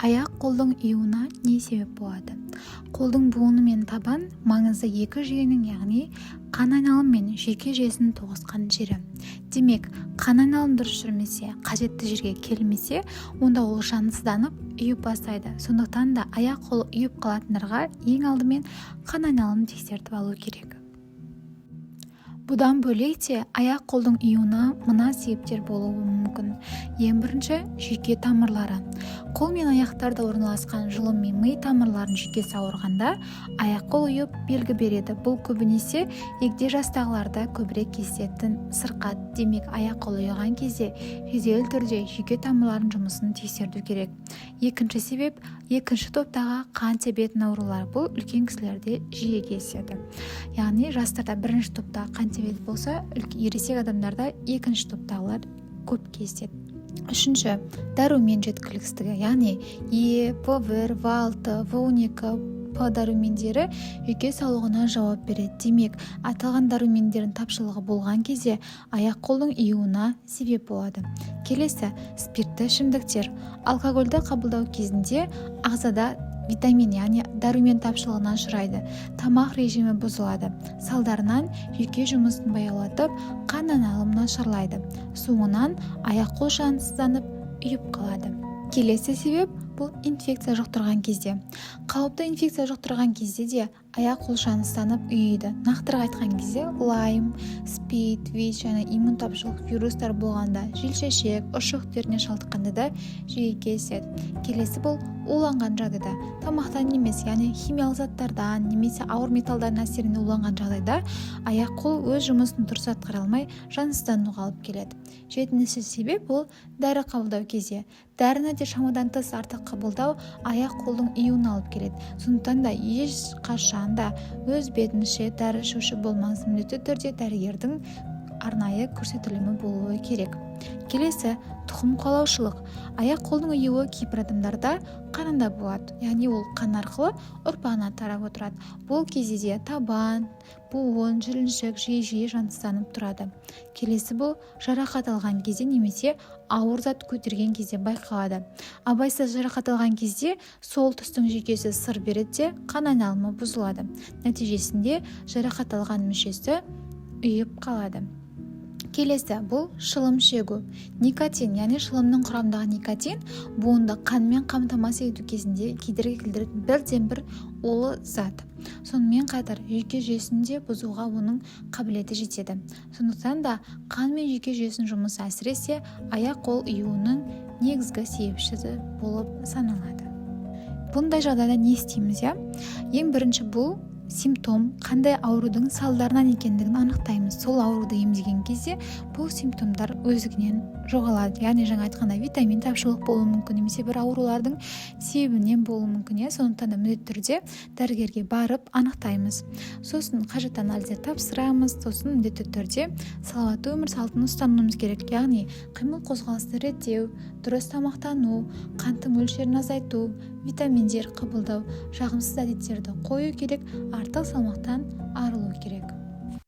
Аяқ қолдың июына не себеп болады? Қолдың буыны мен табан маңызды екі жүйенің, яғни қан айналым мен жүйке жүйесінің тоғысқан жері. Демек, қан айналым дұрыс жүрмесе, қажетті жерге келмесе, онда ол жансызданып, үйіп бастайды. Сондықтан да аяқ қолы үйіп қалатындарға ең алдымен қан айналымын тексертіп алу керек. Бұдан бөлек те аяқ қолдың июына мына себептер болуы мүмкін. Ең бірінші, жүйке тамырлары. Қол мен аяқтарда орналасқан жұлын мен ми тамырларының жүйкесі ауырғанда аяқ қол ұйып белгі береді. Бұл көбінесе егде жастағыларда көбірек кездесетін сырқат. Демек, аяқ қол ұйыған кезде жедел түрде жүйке тамырларының жұмысын тексеру керек. Екінші себеп, екінші топтағы қан тебетін аурулар. Бұл үлкен кісілерде жиі кездеседі. Яғни жастарда бірінші топтағы қан себет болса, ересек адамдарда екінші топтағылар көп кездеседі. Үшінші, дәрумен жеткіліксіздігі, яғни Е, В1, В6, В12, П дәрумендері жүйке саулығына жауап береді. Демек, аталған дәрумендердің тапшылығы болған кезде аяқ қолдың июына себеп болады. Келесі, спиртті ішімдіктер. Алкогольді қабылдау кезінде ағзада витамин, яғни дәрумен тапшылығына ұшырайды. Тамақ режимі бұзылады. Салдарынан жүйке жұмысын баяулатып, қан айналымы нашарлайды. Соңынан аяқ қол жансызданып, үйіп қалады. Келесі себеп бұл инфекция жұқтырған кезде. Қауіпті инфекция жұқтырған кезде де аяқ қол жансызданып үйиді. Нақтырақ айтқан кезде лайм, спид, ВИЧ және иммун тапшылық вирустар болғанда, желшешек, ұшық дертіне шалдыққанда да жиі кездеседі. Келесі бұл уланған жағдайда. Тамақтан емес, яғни химиялық заттардан немесе ауыр металдардың әсерінен уланған жағдайда аяқ қол өз жұмысын дұрыс атқара алмай жансыздануға алып келеді. Жетінші себеп бұл дәрі қабылдау кезде. Дәріні де шамадан тыс артық қабылдау аяқ қолдың июына алып келеді. Сондықтан да ешқашан да өз бетінше дәрі ішуші болмаңыз. Міндетті түрде дәрігердің арнайы көрсетілімі болуы керек. Келесі, тұқым қуалаушылық. Аяқ қолдың июі кейбір адамдарда қанында болады, яғни ол қан арқылы ұрпағына тарап отырады. Бұл кезде де табан, буын, жіліншік жиі жансызданып тұрады. Келесі бұл жарақат алған кезде немесе ауыр зат көтерген кезде байқалады. Абайсыз жарақат алған кезде сол тұстың жүйкесі сыр береді де қан айналымы бұзылады. Нәтижесінде жарақат алған мүшесі үйіп қалады. Келесі бұл шылым шегу. Никотин, яғни шылымның құрамындағы никотин буынды қанмен қамтамасыз ету кезінде кедергі келтіретін бірден бір улы зат. Сонымен қатар жүйке жүйесінде бұзуға оның қабілеті жетеді. Сондықтан да қан мен жүйке жүйесінің жұмысы әсіресе аяқ қол июінің негізгі себепшісі болып саналады. Бұндай жағдайда не істейміз? Ең бірінші бұл симптом қандай аурудың салдарынан екендігін анықтаймыз. Сол ауруды емдеген кезде бұл симптомдар өздігінен жоғалады. Яғни жаңа айтқанда витамин тапшылық болуы мүмкін, немесе бір аурулардың себебінен болуы мүмкін. Сондықтан да міндетті түрде дәрігерге барып анықтаймыз. Сосын қажетті анализдер тапсырамыз. Сосын міндетті түрде салауатты өмір салтын ұстануымыз керек. Яғни қимыл қозғалысты реттеу, дұрыс тамақтану, қанттың мөлшерін азайту, витаминдер қабылдау, жағымсыз әдеттерді қою керек, артық салмақтан арылу керек.